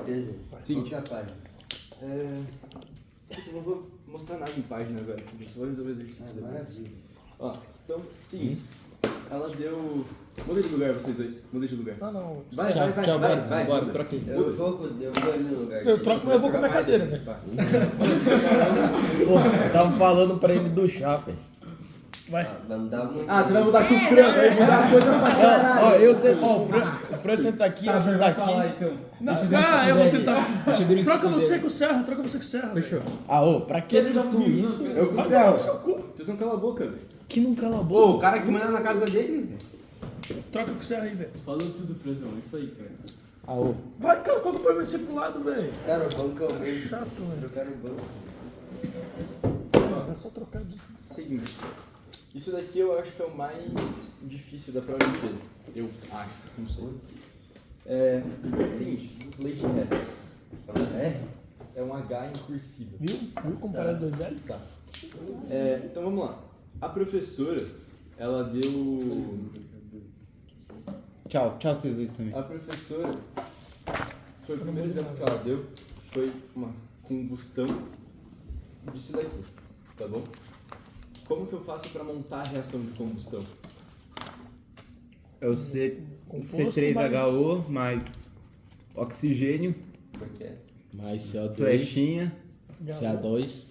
certeza. Sim. Qual que é a página? Eu não vou mostrar nada em página agora, eu só vou resolver o exercício depois. Maravilha. Ó, então, seguinte. Ela deu... Muda de lugar vocês dois, muda de lugar. Não. Vai, Bora, muda. troca aí. Eu vou ali no lugar Eu dele. troco, mas eu vou com a minha cadeira, velho. Pô, tava falando pra ele do chá, velho. Vai. Vamos dar uma... Ah, você vai mudar com o Fran, vai mudar a coisa pra caralho. Ó, o Fran senta aqui, eu sento aqui. então. Não, eu vou sentar assim. Deixa eu ver Troca você com o Serra, troca você com o Serra. Fechou. Ah, ô, pra que tudo isso? Eu com o Céu. Vocês não calam a boca, velho. Que não cala a boca. Ô, o cara que manda na casa dele, velho. Troca com o Serra aí, velho. Falou tudo, Franzão, é isso aí, cara. Ah, ô. Vai, cara, qual que foi você pro lado, velho? Cara, o banco é o mesmo. Chato, Vocês velho. trocaram o banco. É só trocar de... Seguinte. Isso daqui eu acho que é o mais difícil da prova inteira. Eu acho, não sei. Seguinte, Lady Hess. É um H em cursiva. Viu como parece 2L? Tá. Então vamos lá. A professora, ela deu... Tchau vocês dois também. A professora, foi o primeiro exemplo que ela deu, foi uma combustão disso daqui, tá bom? Como que eu faço para montar a reação de combustão? É o C3HO mais oxigênio, Como é que é? Mais CO2, flechinha. CO2,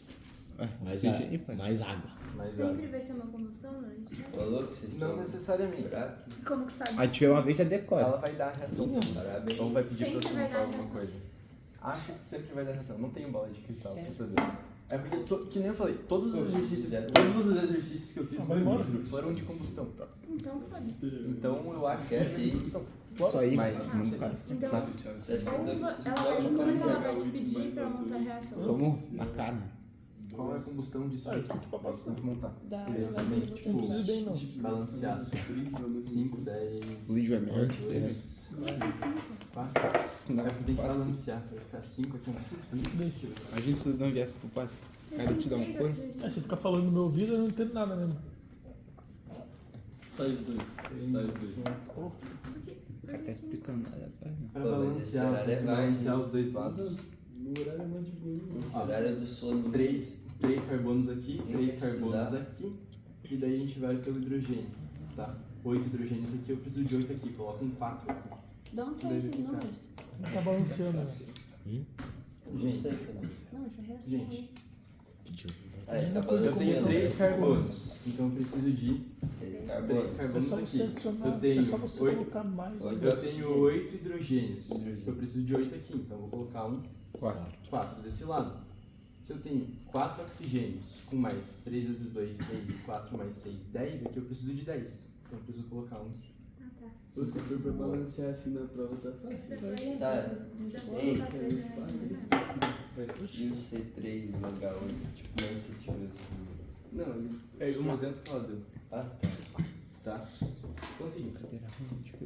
mais oxigênio. mais água. Mais Sempre água. vai ser uma combustão, não? A gente vai... Falou que vocês Não estão... necessariamente. Bravo? Como que sabe? Aí tiver uma vez já decora. Ela vai dar a reação. Parabéns. Ou vai pedir Sempre pra você vai montar dar alguma reação. coisa. Acho que sempre vai dar reação. Não tem bola de cristal pra vocês verem. É porque, que nem eu falei, todos os exercícios que eu fiz no livro foram de combustão. Então, foda-se. Então eu acho que Quer é de ir? combustão. Só aí, Mas mas não não, sei. cara. Então, Você acha que como eu ela tô... vai te pedir pra montar a reação? Tomo na cara. Qual é a combustão disso aqui? Você tem que montar. Dá, E aí você tem que, Não precisa tipo, bem, não. balancear 5, 10, O vídeo é merda. 2, 4. Tem que balancear pra ficar 5 aqui, 5. Imagina se não viesse pro pai. Cara, te dá um fone. Aí você fica falando no meu ouvido, eu não entendo nada mesmo. Sai os dois. Tá explicando nada. Pra Pô, mas esse horário é balancear mais, os dois lados. No horário é mais de boa. Esse horário é do sono. 3 carbonos aqui, Tem 3 que carbonos estudar. aqui. E daí a gente vai pelo hidrogênio, tá? 8 hidrogênios aqui, eu preciso de 8 aqui. Coloca um 4 aqui. De onde saem esses números? Não tá balanceando, velho. Não sei também. Não, essa reação Gente. Aí, tá Eu balanceando. tenho 3 carbonos, então eu preciso de 3 3 carbonos. É carbonos só você aqui. adicionar, Eu é tenho só você 8. colocar mais. Oito. Eu tenho 8 hidrogênios, eu preciso de 8 aqui, então eu vou colocar um 4 desse lado. Se eu tenho 4 oxigênios com mais 3 vezes 2, 6, 4 mais 6, 10, aqui eu preciso de 10. Então eu preciso colocar um. Ah, tá. Se você for pra balancear assim na prova, tá fácil. Tá. Já vou Ei. colocar três reais. E o C3 no H8? Tipo, onde você tirou esse número? Não, é um exemplo que ela deu. Ah, tá. Tá? Então é o seguinte,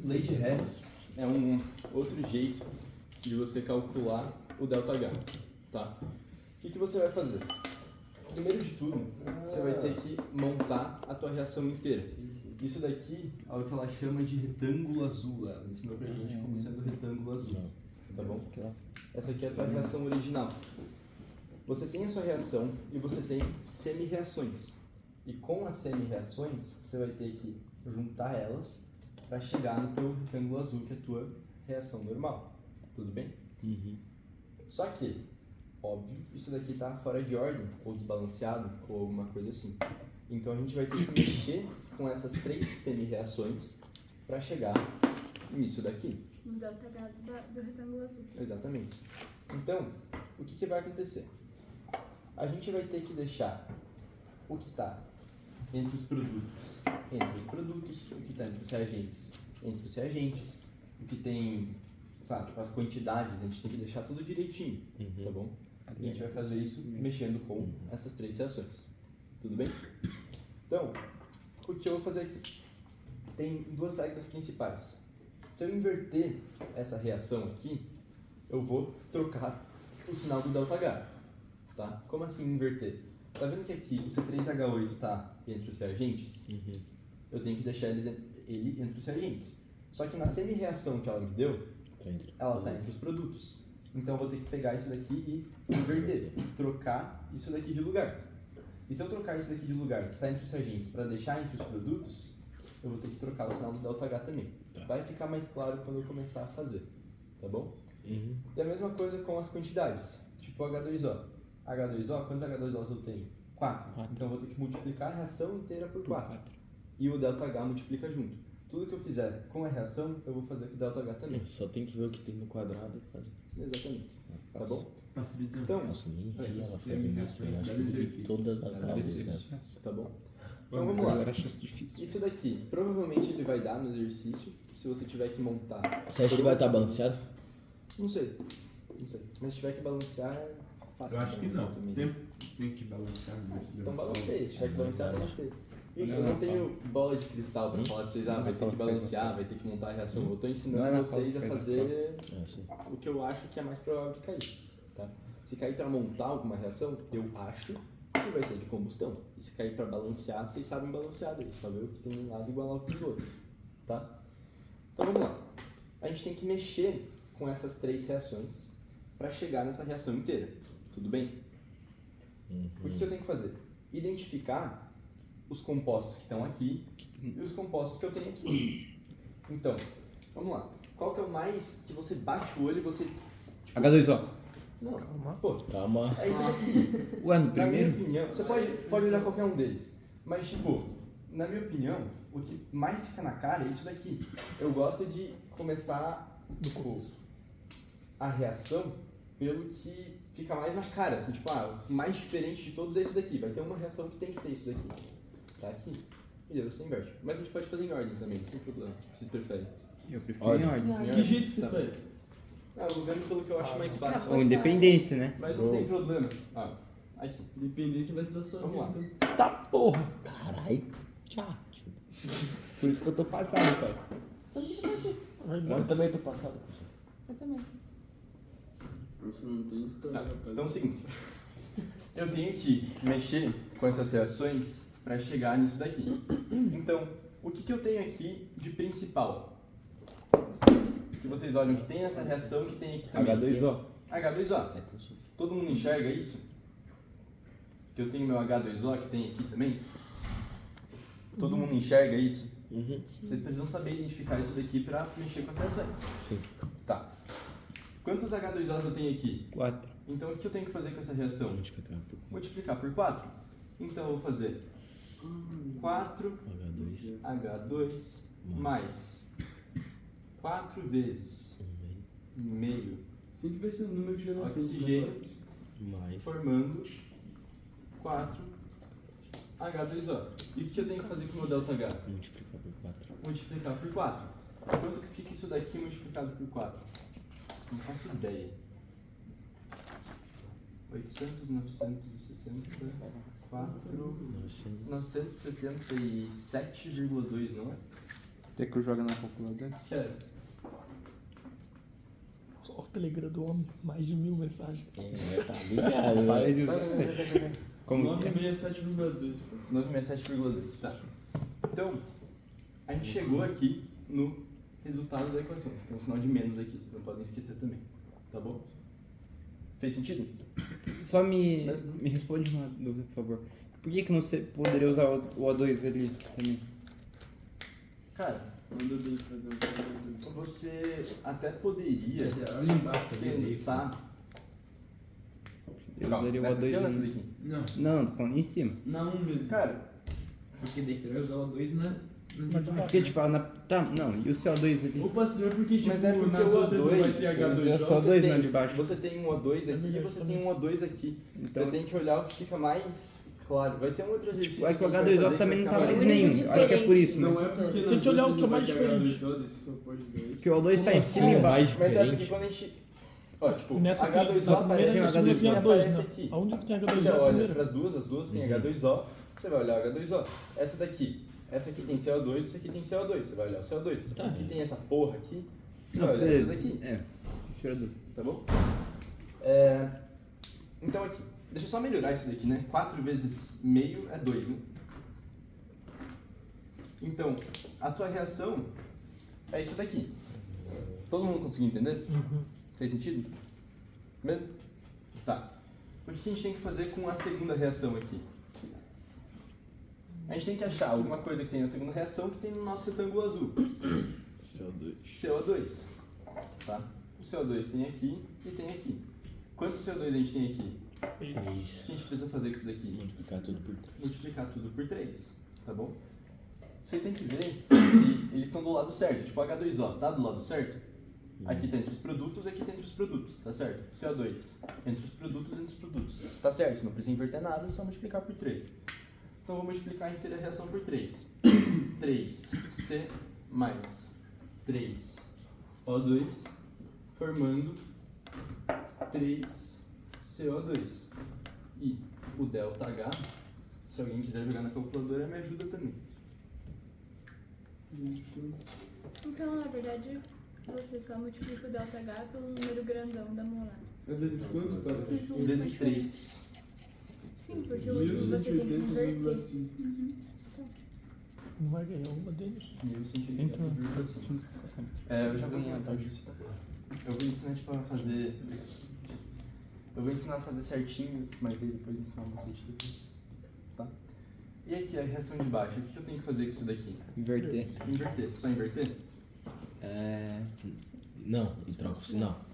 Lady Hess é um outro jeito de você calcular o ΔH, tá? O que você vai fazer? Primeiro de tudo, você vai ter que montar a tua reação inteira. Isso daqui é o que ela chama de retângulo azul. Ela ensinou pra gente como sendo retângulo azul, tá bom? Essa aqui é a tua reação original. Você tem a sua reação e você tem semi-reações. E com as semi-reações, você vai ter que juntar elas para chegar no teu retângulo azul, que é a tua reação normal. Tudo bem? Só que, óbvio, isso daqui está fora de ordem, ou desbalanceado, ou alguma coisa assim. Então a gente vai ter que mexer com essas 3 semi-reações para chegar nisso daqui. No ΔH do retângulo azul. Exatamente. Então, o que vai acontecer? A gente vai ter que deixar o que está entre os produtos, o que está entre os reagentes, o que tem, sabe, tipo, as quantidades, a gente tem que deixar tudo direitinho, tá bom? E a gente vai fazer isso mexendo com essas 3 reações. Tudo bem? Então, o que eu vou fazer aqui? Tem 2 regras principais. Se eu inverter essa reação aqui, eu vou trocar o sinal do ΔH, tá? Como assim inverter? Tá vendo que aqui o C3H8 está entre os reagentes? Eu tenho que deixar ele entre os reagentes. Só que na semi-reação que ela me deu, ela está entre os produtos. Então eu vou ter que pegar isso daqui e inverter, trocar isso daqui de lugar. E se eu trocar isso daqui de lugar, que está entre os reagentes, para deixar entre os produtos, eu vou ter que trocar o sinal do ΔH também. Vai ficar mais claro quando eu começar a fazer, tá bom? Uhum. E a mesma coisa com as quantidades, tipo H2O. H2O, quantos H2Os eu tenho? 4. Então eu vou ter que multiplicar a reação inteira por 4. E o ΔH multiplica junto. Tudo que eu fizer com a reação, eu vou fazer com o ΔH também. Só tem que ver o que tem no quadrado e fazer. Exatamente. Tá bom? Facilita. Então, Nossa, nem vi ela Essa fazendo isso. Eu acho que eu vi todas as aulas, né? tá bom? Então vamos lá. Agora acho difícil. Isso daqui, provavelmente ele vai dar no exercício, se você tiver que montar. Você acha que vai estar balanceado? Não sei. Não sei. Mas se tiver que balancear, é fácil. Eu acho que de não. balancear também. Sempre tem que balancear. Então balanceie. Se tiver que balancear, balanceie. Gente, eu não tenho bola de cristal pra falar pra vocês, vai ter que balancear, vai ter que montar a reação. Eu tô ensinando vocês a fazer o que eu acho que é mais provável de cair. Tá? Se cair pra montar alguma reação, eu acho que vai ser de combustão. E se cair pra balancear, vocês sabem balancear daí. Só ver o que tem um lado igual ao que tem do outro. Tá? Então vamos lá. A gente tem que mexer com essas 3 reações pra chegar nessa reação inteira. Tudo bem? O que eu tenho que fazer? Identificar os compostos que estão aqui e os compostos que eu tenho aqui. Então, vamos lá. Qual que é o mais que você bate o olho e você... H2O. Não, Calma. pô, Calma. é isso aqui. O ano Na minha primeiro? opinião, você pode olhar qualquer um deles. Mas, tipo, na minha opinião, o que mais fica na cara é isso daqui. Eu gosto de começar tipo, a reação pelo que fica mais na cara. Assim, tipo, o mais diferente de todos é isso daqui. Vai ter uma reação que tem que ter isso daqui. Tá aqui. E daí você inverte. Mas a gente pode fazer em ordem também, não tem problema. O que vocês preferem? Eu prefiro em ordem. Ordem. Que jeito você Tá. faz? Eu vou vendo pelo que eu acho mais fácil. Ou independência, né? Mas não tem problema. Aqui. Dependência vai se dar sozinho. Vamos lá. Então. Tá porra. Carai. Tchau. Por isso que eu tô passado, pai. Vai embora. Eu também tô passado. Eu também. Nossa, não tem história, Tá. rapaz. Então é o seguinte. Eu tenho que mexer com essas reações para chegar nisso daqui. Então, o que eu tenho aqui de principal? Que vocês olham que tem essa reação que tem aqui também. H2O. H2O. Todo mundo enxerga isso? Que eu tenho meu H2O que tem aqui também? Todo mundo enxerga isso? Uhum. Vocês precisam saber identificar isso daqui para mexer com as reações. Sim. Tá. Quantos H2Os eu tenho aqui? 4. Então, o que eu tenho que fazer com essa reação? Multiplicar por Multiplicar por 4. Então, eu vou fazer 4 H2 H2 mais 4 vezes meio Sempre vai ser um número que já na frente. oxigênio, mais formando 4 H2O. E o que eu tenho que fazer com o meu ΔH? multiplicar por 4. Multiplicar por 4. Quanto que fica isso daqui multiplicado por 4? Não faço ideia. 800, 960, 4, 967,2, não é? Até que eu jogo na calculadora. Quero. Só o Telegram do homem. Mais de 1000 mensagens. Tá ligado, Fala né? de Como que é? 967,2. 967,2, tá. Então, a gente chegou aqui no resultado da equação. Tem um sinal de menos aqui, vocês não podem esquecer também. Tá bom? Fez sentido? Só me responde uma dúvida, por favor. Por que não você poderia usar o O2 ali também? Cara, Manda bem fazer um sinal. você até poderia Ali embaixo também. pensar... Eu Calma, usaria o nessa aqui ou O2 nessa ali. daqui? Não, Não, tô falando em cima. Na 1 mesmo. Cara, porque daí você vai usar o 2 na de baixo. Porque, tipo, não, e o CO2 ali? Opa, não é porque, tipo, Mas é porque nas o outras não vai O2, ter É H2O. só dois tem- não de baixo. Você tem um O2 aqui e você tem um O2 aqui. Então- Você tem que olhar o que fica mais claro. Vai ter um outro exercício. Tipo, é que o a gente vai H2O fazer também que não vai tá ficar mais mais nenhum. Acho que é por isso, Não né? é porque Tem que olhar o que é mais diferente. Desse só pode usar isso. Porque o O2 tá em cima e Sim, embaixo. Mas é porque diferente. quando a gente... Ó, tipo, Nessa aqui, H2O na primeira aparece e na aqui segunda e tinha aparece 2, né? aqui. Aonde que tinha Você H2O na olha primeira? para as duas têm H2O, você vai olhar o H2O. Essa daqui, essa aqui tem CO2, essa aqui tem CO2, você vai olhar o CO2. Essa aqui tem essa porra aqui, você vai olhar beleza. essa daqui, É, tira dúvida. tá bom? Então aqui, deixa eu só melhorar isso daqui, né? 4 vezes meio é 2, né? Então, a tua reação é isso daqui. Todo mundo conseguiu entender? Uhum. Fez sentido? Mesmo? Tá. O que a gente tem que fazer com a segunda reação aqui? A gente tem que achar alguma coisa que tem na segunda reação que tem no nosso retângulo azul. CO2. CO2. Tá? O CO2 tem aqui e tem aqui. Quanto CO2 a gente tem aqui? O que a gente precisa fazer com isso daqui? Multiplicar tudo por 3. Multiplicar tudo por 3, tá bom? Vocês têm que ver se eles estão do lado certo. Tipo, H2O tá do lado certo? Aqui tá entre os produtos, aqui tá entre os produtos, tá certo? CO2 entre os produtos, tá certo? Não precisa inverter nada, é só multiplicar por 3. Então eu vou multiplicar a inteira reação por 3. 3C mais 3O2 formando 3CO2. E o ΔH, se alguém quiser jogar na calculadora, me ajuda também. Então, na verdade, você só multiplica o ΔH pelo número grandão da molar. É vezes quanto, cara? Vezes 3. Sim, porque o último você tem que inverter. 1180,5. Não vai ganhar uma deles. 1180,5. Eu já vou ensinar disso. Eu vou ensinar tipo, a fazer. Eu vou ensinar a fazer certinho, mas daí depois ensinar vocês depois. Tá? E aqui a reação de baixo, o que eu tenho que fazer com isso daqui? Inverter. Inverter. Só inverter? Não, ele troca o sinal.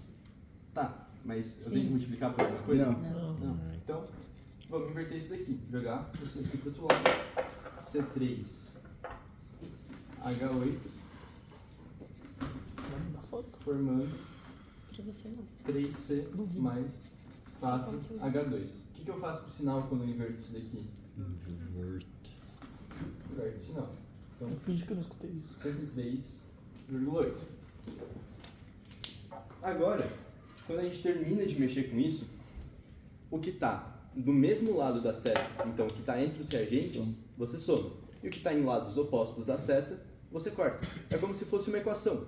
Tá, mas eu tenho que multiplicar por alguma coisa? Não. Não. Então, vamos inverter isso daqui. Jogar isso aqui pro outro lado. C3H8 Na foto. formando Pra você não. 3C mais 4H2. O que eu faço com o sinal quando eu inverto isso daqui? Invert. Inverte o sinal. Então, Eu fingi que eu não escutei isso. 103,8. Agora, quando a gente termina de mexer com isso, o que está do mesmo lado da seta, então o que está entre os reagentes, você soma. E o que está em lados opostos da seta, você corta. É como se fosse uma equação,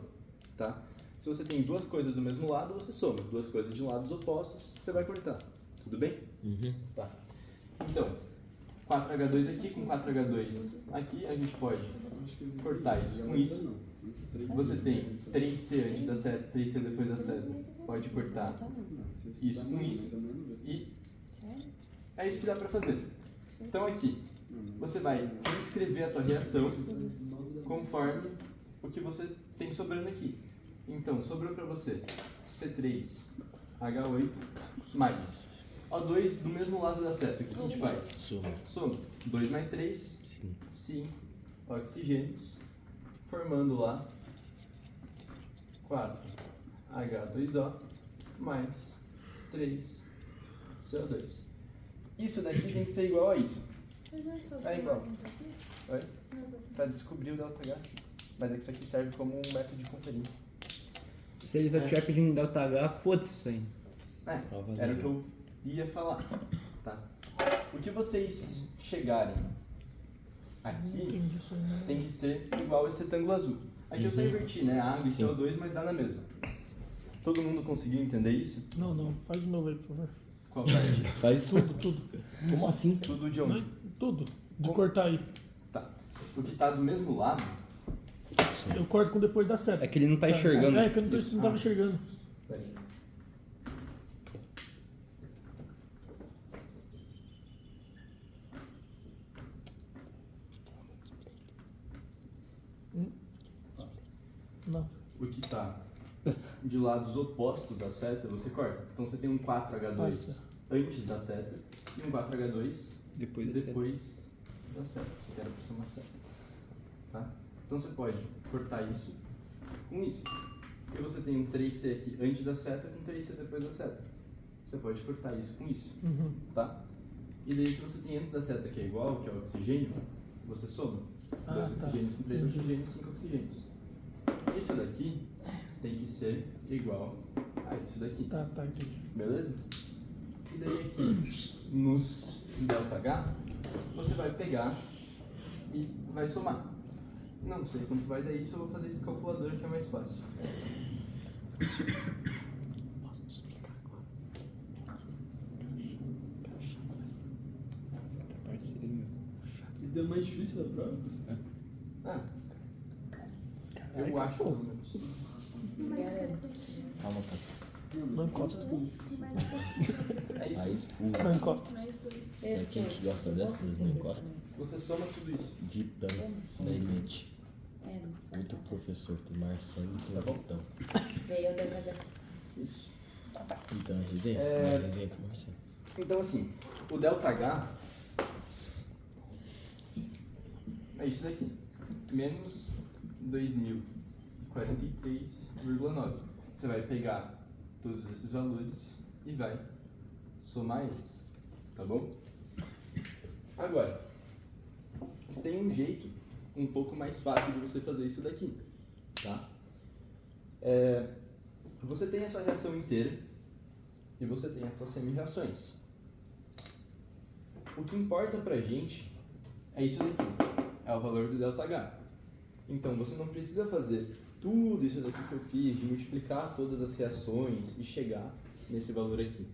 tá? Se você tem duas coisas do mesmo lado, você soma. Duas coisas de lados opostos, você vai cortar. Tudo bem? Tá. Então, 4H2 aqui com 4H2 aqui, a gente pode cortar isso com isso. Você tem 3C antes da seta, 3C depois da seta. Pode cortar isso com isso. E é isso que dá pra fazer. Então aqui, você vai escrever a tua reação conforme o que você tem sobrando aqui. Então, sobrou pra você C3H8 mais O2 do mesmo lado da seta. O que a gente faz? Soma. Soma 2 mais 3, 5 oxigênios, formando lá 4H2O mais 3 CO2. Isso daqui tem que ser igual a isso. Mas não é só É igual. somar, então, aqui? Oi? Não é só somar. Para descobrir o ΔH, sim. Mas é que isso aqui serve como um método de conferência. Se ele só estiver pedindo ΔH, foda-se isso aí. Prova Era o dele. que eu ia falar. Tá? O que vocês chegarem Não aqui entendi isso aí, não. tem que ser igual esse retângulo azul. Aqui eu só inverti, né? Água e Sim. CO2, mas dá na mesma. Todo mundo conseguiu entender isso? Não, não. Faz de novo aí, por favor. Qual parte? Faz Tudo, tudo. Como assim? Tudo de Não, onde? tudo. De Como? cortar aí. Tá. O que tá do mesmo lado, Eu corto com depois da seta. É que ele não tá enxergando. É, que eu não tava enxergando. peraí. Não. O que tá de lados opostos da seta, você corta. Então você tem um 4H2 antes da seta e um 4H2 Depois da seta. depois da seta, que era pra ser uma seta. Tá? Então você pode cortar isso com isso. Porque você tem um 3C aqui antes da seta e um 3C depois da seta. Você pode cortar isso com isso. Uhum. Tá? E daí o que você tem antes da seta, que é igual, que é o oxigênio, você soma. 2 tá. oxigênios com 3 Entendi. oxigênios, 5 oxigênios. Isso daqui tem que ser igual a isso daqui. Tá, entendi. Beleza? E daí aqui, nos ΔH, você vai pegar e vai somar. Não sei quanto vai dar isso, eu vou fazer de calculadora que é mais fácil. Nossa, tá parceiro, meu. Isso deu mais difícil da prova? Ah, eu acho pelo menos. Calma, passa. Não encosta. É isso. Raiz Não encosta. Mais 2. Será que a gente gosta dessa, mas não encosta? Você soma tudo isso. Vitão, da elite. Outro professor, tem Marcelo e tem Vitão. Daí eu devo fazer. Isso. Então é resenha? É. Não é resenha com o Marcelo. Então assim, o ΔH é isso daqui. Menos 2043,9. Você vai pegar todos esses valores e vai somar eles. Tá bom? Agora, tem um jeito um pouco mais fácil de você fazer isso daqui. Tá? Você tem a sua reação inteira e você tem as suas semi-reações. O que importa pra gente é isso daqui, é o valor do ΔH. Então você não precisa fazer tudo isso daqui que eu fiz, de multiplicar todas as reações e chegar nesse valor aqui.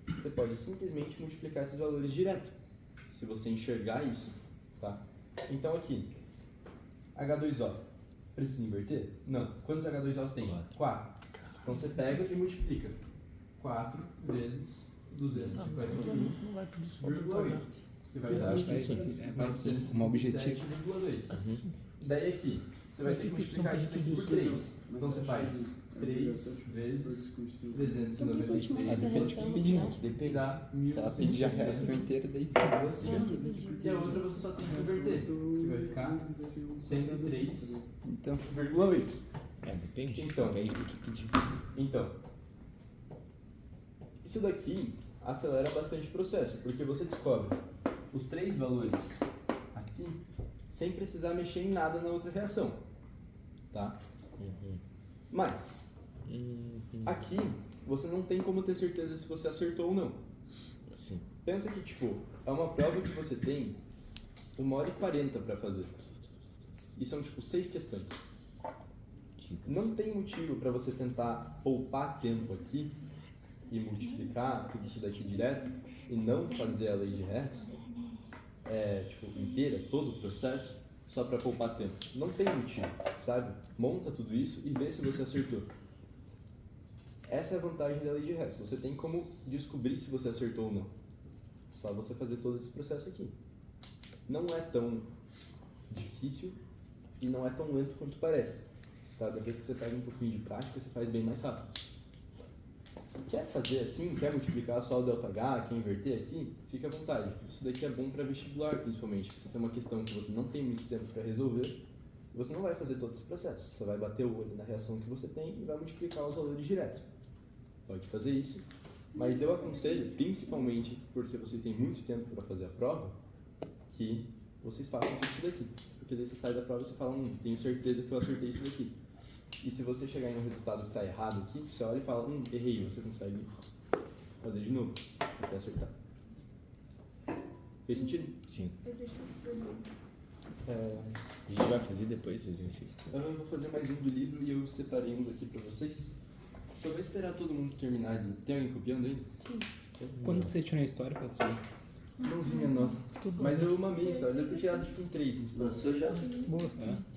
Você pode simplesmente multiplicar esses valores direto, se você enxergar isso, tá? Então aqui, H2O, precisa inverter? Não. Quantos H2Os tem? 4. Então você pega e multiplica. 4 vezes 241,8. Não vai pedir só Você vai dar Acho que é isso, vai ser um objetivo. 907,2. Daí aqui, você vai ter que multiplicar isso aqui por 3. Então você faz 3 vezes 393. Depende. Dá Se ela pedir a reação 1.175. inteira, daí Assim. E a outra você só tem que inverter, que vai ficar 103,8. então. Depende. Então. Depende do que pedir. Então, isso daqui acelera bastante o processo, porque você descobre os 3 valores aqui sem precisar mexer em nada na outra reação, tá? Mas, aqui você não tem como ter certeza se você acertou ou não. Assim. Pensa que, tipo, é uma prova que você tem 1h40 para fazer. E são, tipo, 6 questões. Não tem motivo para você tentar poupar tempo aqui e multiplicar tudo isso daqui direto e não fazer a lei de Hess tipo, inteira, todo o processo, só para poupar tempo. Não tem motivo, sabe? Monta tudo isso e vê se você acertou. Essa é a vantagem da lei de Hess. Você tem como descobrir se você acertou ou não. Só você fazer todo esse processo aqui. Não é tão difícil e não é tão lento quanto parece. Tá? Depois que você pega um pouquinho de prática, você faz bem mais rápido. Quer fazer assim, quer multiplicar só o ΔH, quer inverter aqui, fica à vontade. Isso daqui é bom para vestibular, principalmente. Você tem uma questão que você não tem muito tempo para resolver, e você não vai fazer todo esse processo. Você vai bater o olho na reação que você tem e vai multiplicar os valores direto. Pode fazer isso, mas eu aconselho, principalmente porque vocês têm muito tempo para fazer a prova, que vocês façam tudo isso daqui. Porque daí você sai da prova e você fala, tenho certeza que eu acertei isso daqui. E se você chegar em um resultado que está errado aqui, você olha e fala, errei, você consegue fazer de novo, até acertar. Fez sentido? Sim. Exercício por livro. A gente vai fazer depois o exercício. Eu vou fazer mais um do livro e eu separei uns aqui pra vocês. Só vou esperar todo mundo terminar de... Tem alguém copiando ainda? Sim. Quando você tirou a história, Patrícia? Não vi minha nota. Mas eu mamei a história, deve ter tirado tipo um 3 em história. Lançou já? Boa.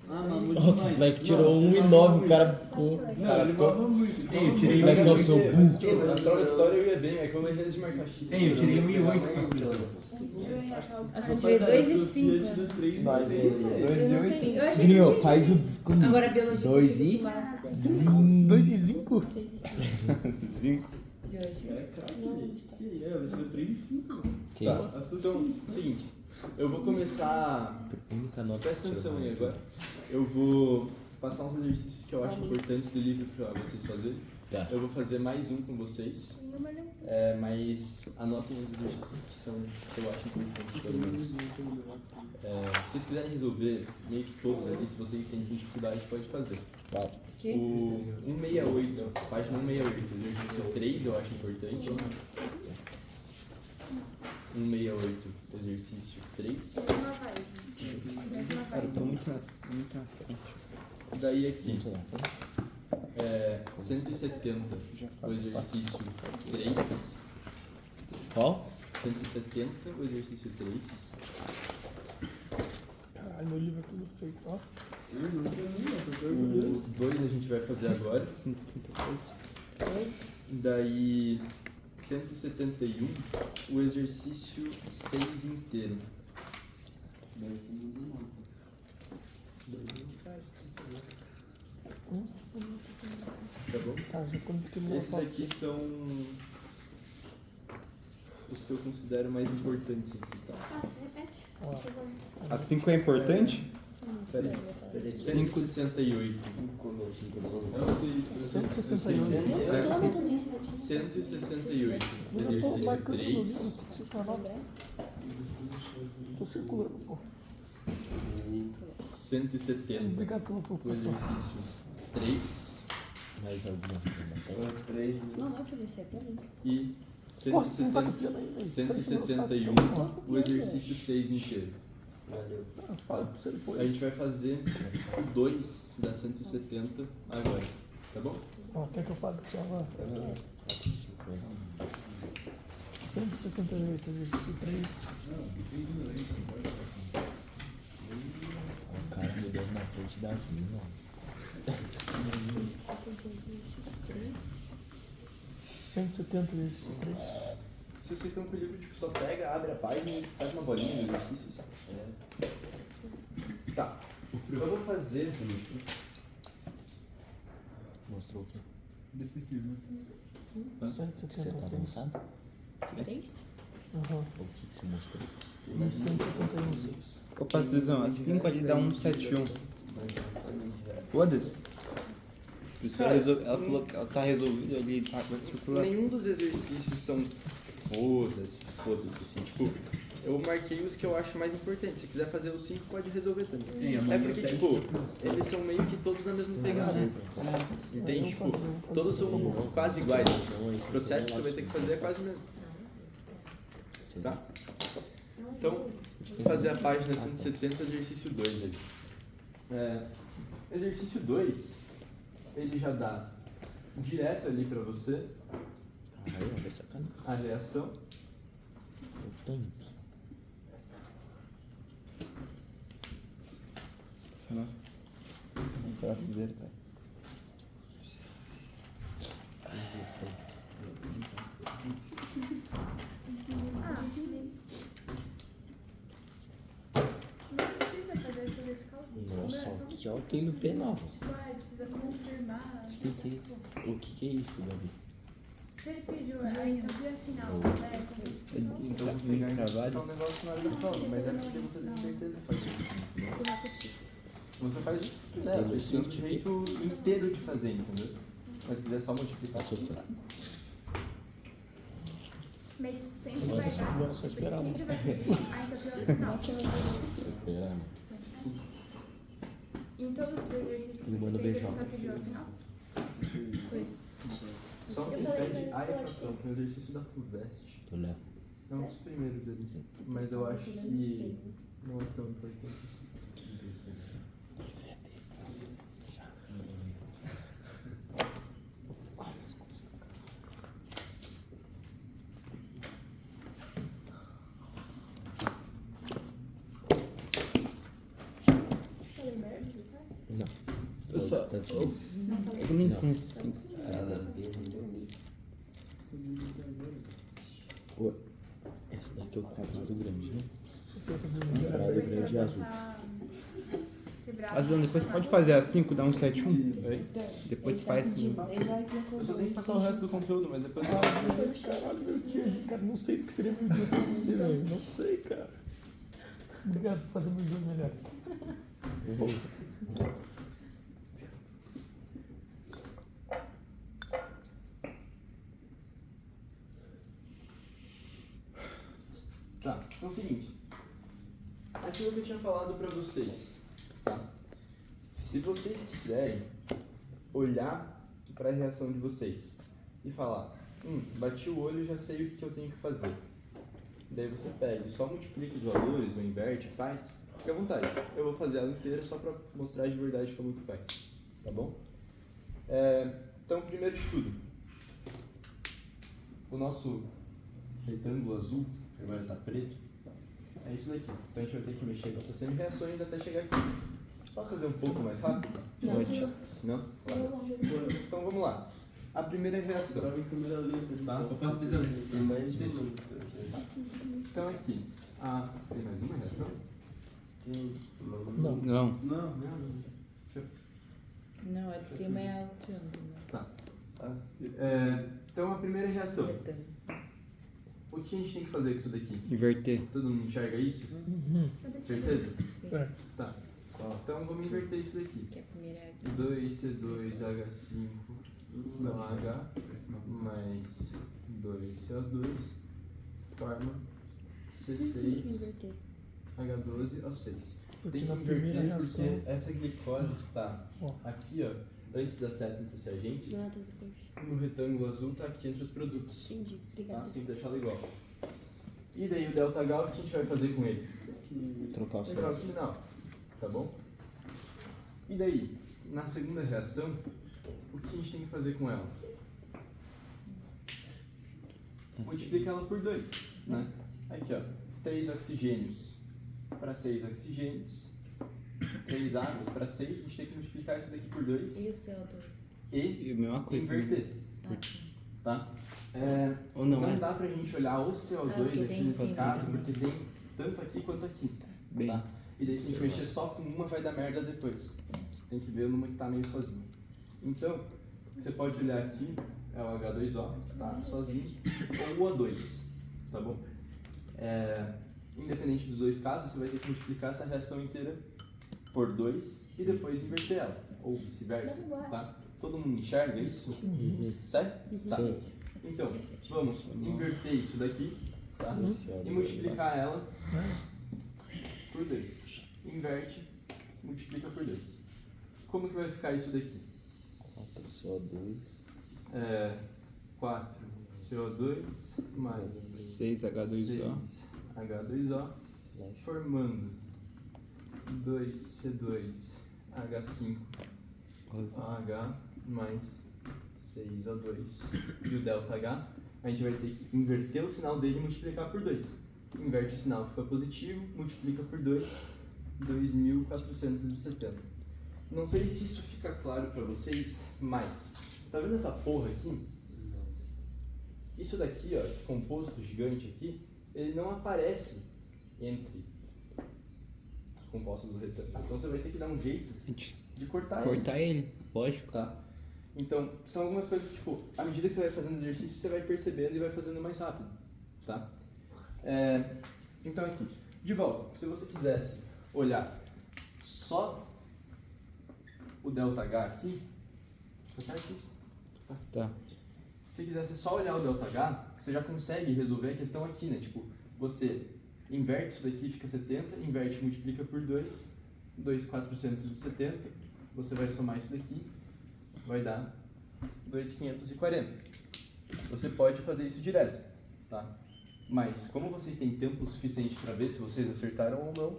Mamou Nossa, o demais. moleque tirou Não, 1 você e mamou 9, o muito. cara ficou. Não, ele mamou muito. Ei, eu tirei Moleque, um eu sou burro. Na prova de história eu ia bem, é que eu errei de marcar X. Ei, eu tirei 1,8 pra Eu errei a cálculo. Nossa, eu tirei 2 e 5. Eu tirei 3 e Mas 6. Eu não sei. Eu achei que Grinho, eu tinha. faz o desconto. Agora biologia. 2 e 2 e 5? 3 e 5 5. de hoje. É craque. Que é? Ela tirou 3 e 5. Que? Tá, então, seguinte, eu vou começar... Única nota. Presta que tirou atenção aí mais. agora. Eu vou passar uns exercícios que eu acho importantes do livro pra vocês fazerem. Tá. Eu vou fazer mais um com vocês, mas anotem os exercícios que eu acho importantes, pelo menos. Se vocês quiserem resolver meio que todos ali, se vocês sentem dificuldade, pode fazer. Vai. O 168, página 168, exercício 3 eu acho importante. 168, exercício 3. Décima página. Décima Cara, eu tô página. muito na frente. Daí aqui, Muito lá. 170, Já o faço. exercício 3. Qual? 170, o exercício 3. Caralho, meu livro é tudo feito, ó. Os 2 a gente vai fazer agora. 132. Daí, 171, o exercício 6 inteiro. Tá bom? Tá, já quando terminar Esses aqui são os que eu considero mais importantes aqui, tá? Ah, você repete? Por favor. A 5 é importante? Peraí. 168. Não sei isso. 168. Eu tô anotando isso. 168. Mas eu tô Exercício marcando no 3. livro, você tá lá. Tô circulando, pô. 170. Obrigado pela O preocupação. exercício 3. Mais alguma informação? Não, não é pra você, é pra mim. E Pô, você não tá 170, copiando ainda. Isso aí você não sabe, 171. então, O exercício 6 inteiro. Valeu. ó. Fala pra você depois. A gente vai fazer o 2 da 170 agora. Tá bom? Ó, quer que eu fale pra você agora? 168, exercício 3. O cara me deu na frente das minas. 170, exercício 3. Se vocês estão com o livro, tipo, só pega, abre a página e faz uma bolinha no exercício, assim. Tá. Eu vou fazer, Felipe. Mostrou o quê? Depois você viu. Que você 170, tá 3. avançado? 3? Aham. O que você mostrou? E 171, 6. Opa, Suzão, a 5 ali dá 171. Foda-se. A pessoa ela falou que ela tá resolvida ali, tá, vai circular. Nenhum dos exercícios são foda-se, assim. Tipo, eu marquei os que eu acho mais importantes. Se quiser fazer os 5, pode resolver também. É porque, tipo, eles são meio que todos na mesma pegada. Entende? Tipo, todos são quase iguais. O processo que você vai ter que fazer é quase o mesmo. Tá? Então, vou fazer a página 170, exercício 2 aí. Exercício 2, ele já dá direto ali pra você Caralho, vai sacanagem. a reação. Eu tenho. Não falar pro zero, cara. Ah, isso. Não precisa fazer todo esse cálculo. Nossa, Não, o que eu tenho no penal? tipo, precisa confirmar. O que é isso? O que é isso, Davi? Se ele pediu a entropia final, né? Então, melhor É gravado. um negócio na hora da prova, mas é porque você tem certeza que faz isso. Você faz o que você quiser, tem um jeito inteiro de fazer, entendeu? Mas se quiser só multiplicar, Passou foi. Mas sempre vai dar. Agora só Tipo, ele esperar. sempre vai pedir a entropia final. Espera, mano. Em todos os exercícios que Ele você manda fez, ele beijão. só pediu a final? Foi. só quem pede a equação, que é o exercício da FUVEST. Tô olhando. É um dos primeiros ali, mas eu acho que não é tão importante assim. Isso é dele. Já. Ai, os custos, cara. Não. Eu só. Tá Eu não entendo assim. Pô, essa daqui é o quadrado grande, né? Você Quadrado Depois grande você e vai azul. passar quebrado. Azul, depois você pode fazer a 5, dá 171. Depois você faz. Eu só tenho que passar o resto do conteúdo, mas depois eu Caralho, meu dia, cara, não sei o que seria meu dia sem você, velho. Não sei, cara. Obrigado por fazer meus dias melhores. Tá, então é o seguinte. Aquilo que eu tinha falado pra vocês, tá? Se vocês quiserem olhar pra reação de vocês e falar, bati o olho e já sei o que eu tenho que fazer. Daí você pega e só multiplica os valores, ou inverte, faz, fica à vontade. Eu vou fazer ela inteira só pra mostrar de verdade como que faz, tá bom? Então, primeiro de tudo, o nosso retângulo azul, que agora está preto, é isso daqui. Então a gente vai ter que mexer com essas semi-reações até chegar aqui. Posso fazer um pouco mais rápido? Não. Não? Claro. Então vamos lá. A primeira reação. Tava em câmera lenta. Tá? Eu faço isso, tem mais de novo. Então aqui, tem mais uma reação? Não. Não. Não. Não, a de cima é o triângulo. Tá. Então a primeira reação. Retângulo. O que a gente tem que fazer com isso daqui? Inverter. Todo mundo enxerga isso? Uhum. Certeza? Sim. É. Tá. Então vamos inverter isso daqui. Que a primeira é aqui. 2C2H5 no H mais 2CO2 forma C6 Inverter. H12O6. Porque Tem que na primeira inverter reação. porque essa glicose que tá Ó. aqui, ó, antes da seta entre os reagentes, Nada depois. no retângulo azul tá aqui entre os produtos. Entendi. Tá? Obrigada. Você tem que deixá-lo igual. E daí o ΔH, o que a gente vai fazer com ele? Trocar o Trocar o céu. final, tá bom? E daí, na segunda reação, o que a gente tem que fazer com ela? Multiplica ela por 2, né? Aqui, ó, 3 oxigênios para 6 oxigênios, 3 águas para 6, a gente tem que multiplicar isso daqui por 2 E o CO2? e E a mesma coisa. inverter, Ah, tá? Ou não, Não é? dá pra gente olhar o CO2 porque aqui tem nesse sim, caso, sim. porque tem tanto aqui quanto aqui. Bem. Tá? E daí se a gente mexer só com uma vai dar merda depois. Tem que ver numa que tá meio sozinha. Então, você pode olhar aqui, é o H2O, que tá sozinho, ou o O2, tá bom? Independente dos dois casos, você vai ter que multiplicar essa reação inteira por 2 e depois inverter ela, ou vice-versa, tá? Todo mundo enxerga isso? Certo? Tá. Sim. Então, vamos inverter isso daqui, tá? E multiplicar ela por 2. Inverte, multiplica por 2. Como que vai ficar isso daqui? 4 CO2. 4 CO2 mais 6H2O. 6H2O, formando 2C2H5 OH mais 6O2 e o ΔH, a gente vai ter que inverter o sinal dele e multiplicar por 2. Inverte o sinal, fica positivo, multiplica por 2, 2.470. Não sei se isso fica claro pra vocês, mas tá vendo essa porra aqui? Isso daqui, ó, esse composto gigante aqui, ele não aparece entre os compostos do retângulo. Então você vai ter que dar um jeito de cortar ele. Cortar ele, lógico. Tá? Então, são algumas coisas que, tipo, à medida que você vai fazendo exercício, você vai percebendo e vai fazendo mais rápido, tá? Então aqui, de volta, se você quisesse olhar só o ΔH aqui, tá certo isso? Tá. Se quisesse só olhar o ΔH, você já consegue resolver a questão aqui, né? Tipo, você inverte isso daqui, fica 70, inverte e multiplica por 2, 2.470, você vai somar isso daqui, vai dar 2.540. Você pode fazer isso direto, tá? Mas como vocês têm tempo suficiente para ver se vocês acertaram ou não,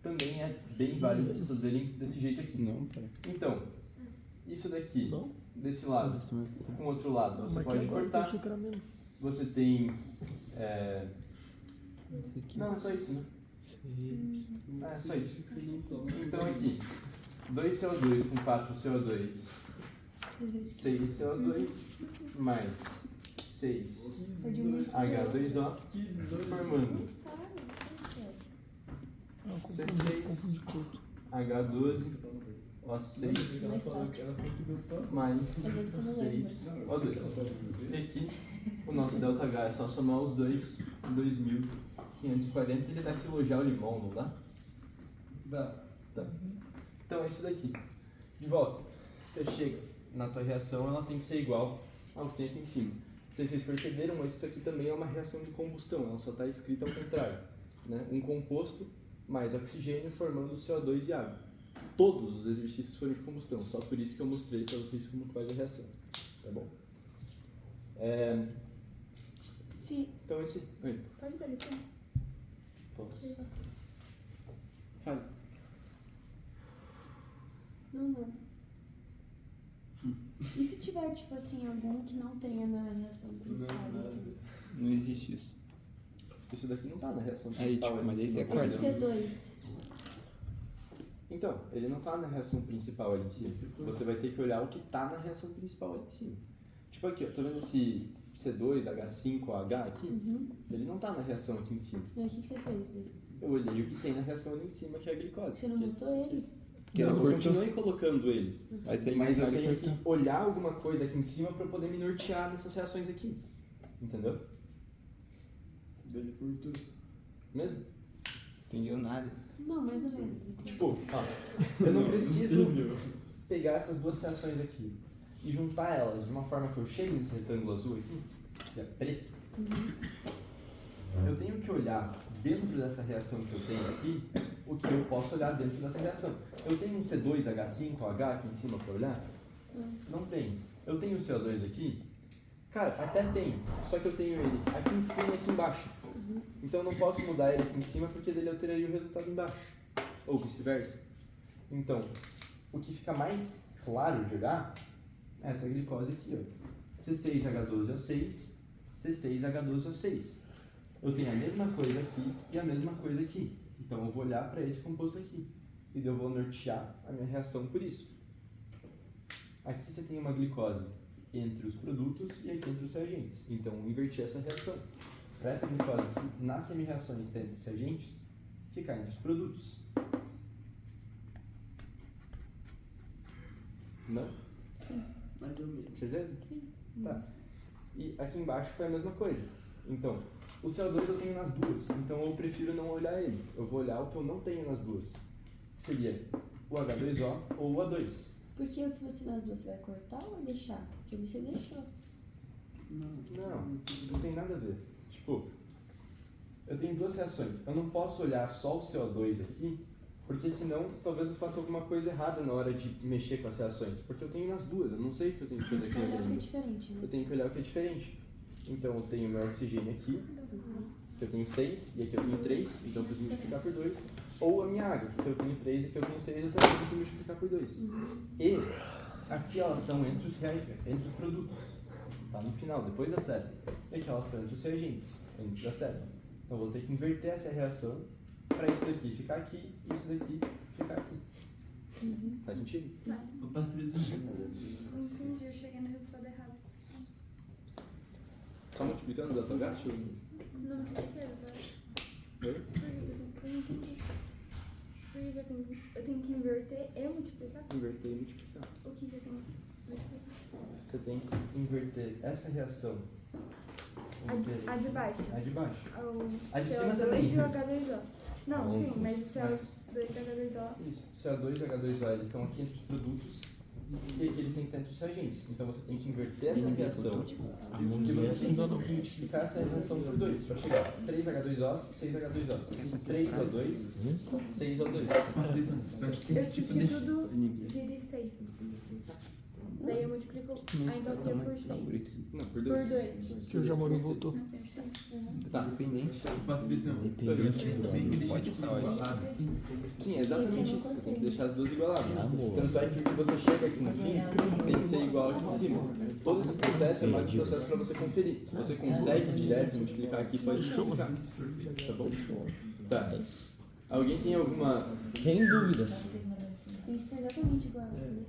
também é bem válido vocês fazerem desse jeito aqui. Não, pera. Então, isso daqui, Não? desse lado, com o outro lado, você Mas que pode agora eu cortar. achei que era menos. Você tem... Esse aqui. Não, é só isso, né? É só isso. Você não toma. Então aqui, 2 CO2 com 4 CO2, 6 CO2 mais 6 H2O, formando Não, confundi C6 tudo. H12 O6 Mais fácil. mais Às vezes quando eu lembro. 6 O2. E aqui, o nosso ΔH é só somar os dois, 2.540, ele dá quilojoule-mol, não dá? Dá. Tá. Então é isso daqui. De volta, você chega na tua reação, ela tem que ser igual ao que tem aqui em cima. Não sei se vocês perceberam, mas isso aqui também é uma reação de combustão, ela só está escrita ao contrário. Né? Um composto mais oxigênio formando CO2 e água. Todos os exercícios foram de combustão, só por isso que eu mostrei para vocês como faz a reação. Tá bom? Se. Então esse... Oi. Pode dar licença? Posso? Fale. Não. E se tiver, tipo assim, algum que não tenha na reação principal, assim? Não existe isso. Isso daqui não tá na reação Aí, principal. tipo, mas em esse cima. é quarto. Esse C2. Então, ele não tá na reação principal ali em cima. Você vai ter que olhar o que tá na reação principal ali em cima. Tipo aqui, ó, tô vendo esse C2H5OH aqui? Ele não tá na reação aqui em cima. E aí, o que você fez? Eu olhei o que tem na reação ali em cima, que é a glicose. Você não que é botou esse ele? C6. Que Não, eu eu curto. continuei colocando ele. Mas aí Mas eu vale tenho cortar. que olhar alguma coisa aqui em cima pra eu poder me nortear nessas reações aqui. Entendeu? Dele por tudo. Mesmo? Entendeu nada. Não, mais ou menos. Tipo, ó, eu não preciso pegar essas duas reações aqui e juntar elas de uma forma que eu chegue nesse retângulo azul aqui, que é preto. Eu tenho que olhar dentro dessa reação que eu tenho aqui, o que eu posso olhar dentro dessa reação. Eu tenho um C2H5OH aqui em cima para olhar? Não tenho. Eu tenho o CO2 aqui? Cara, até tenho, só que eu tenho ele aqui em cima e aqui embaixo. Então eu não posso mudar ele aqui em cima porque dele alteraria o resultado embaixo. Ou vice-versa. Então, o que fica mais claro de olhar é essa glicose aqui, ó. C6H12O6, C6H12O6. Eu tenho a mesma coisa aqui e a mesma coisa aqui. Então eu vou olhar para esse composto aqui. E daí eu vou nortear a minha reação por isso. Aqui você tem uma glicose entre os produtos e aqui entre os reagentes. Então eu inverti essa reação. Para essa glicose aqui, nas semi-reações entre os reagentes, ficar entre os produtos. Não? Mais ou menos. Certeza? Sim. Tá. E aqui embaixo foi a mesma coisa. Então, o CO2 eu tenho nas duas, então eu prefiro não olhar ele. Eu vou olhar o que eu não tenho nas duas. Que seria o H2O ou o A2. Porque o que você nas duas você vai cortar ou vai deixar? Porque você deixou. Não tem nada a ver. Tipo, eu tenho duas reações. Eu não posso olhar só o CO2 aqui, porque senão talvez eu faça alguma coisa errada na hora de mexer com as reações. Porque eu tenho nas duas, eu não sei o que eu tenho que fazer aqui Só na olhar o que é granula. diferente, né? Eu tenho que olhar o que é diferente. Então eu tenho meu oxigênio aqui, que eu tenho 6, e aqui eu tenho 3, então eu preciso multiplicar por 2. Ou a minha água, que aqui eu tenho 3 e aqui eu tenho 6, eu também preciso multiplicar por 2. E aqui elas estão entre os produtos, tá no final, depois da seta. E aqui elas estão entre os reagentes, antes da seta. Então eu vou ter que inverter essa reação para isso daqui ficar aqui e isso daqui ficar aqui. Faz sentido? Eu faço isso. Entendi, eu cheguei no resultado errado. Só multiplicando o delta H? Deixa eu... Não multipliquei, tá? Oi? Por que eu não entendi? Por que eu tenho que inverter e multiplicar? Inverter e multiplicar. O que eu tenho que multiplicar? Você tem que inverter essa reação. A de baixo. A de baixo. O A de cima CO2 também. e o H2O. Não, sim, mas o Mas- CO2 e o H2O. Isso. CO2 e H2O eles estão aqui entre os produtos e aqui eles têm que estar entre os reagentes. Então você tem que inverter essa reação e você tem que multiplicar essa reação por 2 para chegar 3H2O, 6H2O. 3O2, 6O2. Eu preciso que tudo vire 6. Daí eu multiplico a entropia por 6. Não, por Por 2. 2. Que o Jamoro voltou. Tá. Dependente. Eu faço isso. Dependente Pode ser, pode. Sim, é exatamente isso. Você tem que deixar as duas igualadas. Amor. Tanto é que o que você chega aqui no fim tem que ser igual aqui em cima. Todo esse processo é mais um processo para você conferir. Se você consegue direto multiplicar aqui, pode multiplicar. Tá bom? Tá. Alguém tem alguma. Sem dúvidas. Tem que ficar exatamente igual. Assim.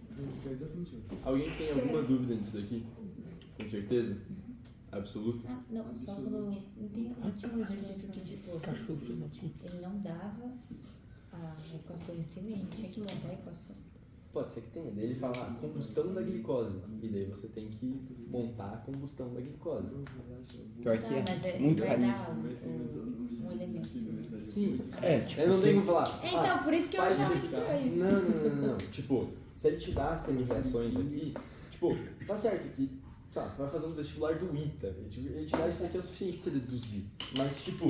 Alguém tem alguma dúvida nisso daqui? Tem certeza? Absoluta? Ah, não, só quando. Não tinha um exercício que, tipo, Cachorro, filho da puta. ele não dava a equação em cima e a gente tinha que montar a equação. Pode ser que tenha. Daí ele fala ah, combustão da glicose. E daí você tem que montar a combustão da glicose. Pior que Tá, mas é muito vai raríssimo. dar um elemento. Sim. É, tipo, Eu não tenho como falar. É, então, por isso que eu faz achava isso. estranho. Não. Tipo, se ele te dá as semi-reações aqui, tipo, tá certo que, sabe, tu vai fazer um vestibular do ITA, ele te dá isso daqui é o suficiente pra você deduzir. Mas, tipo,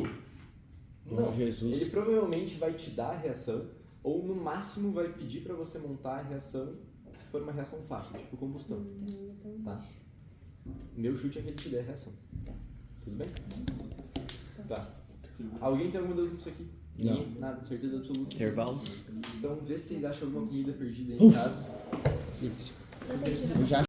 não, Jesus. ele provavelmente vai te dar a reação, ou no máximo vai pedir pra você montar a reação, se for uma reação fácil, tipo combustão. Tá? Meu chute é que ele te dê a reação. Tudo bem? Tá. Alguém tem alguma dúvida nisso aqui? Não. Ninguém? Nada, certeza absoluta. Intervalo. Então vê se vocês acham alguma comida perdida aí em casa. Isso. Não tem que tirar. Eu já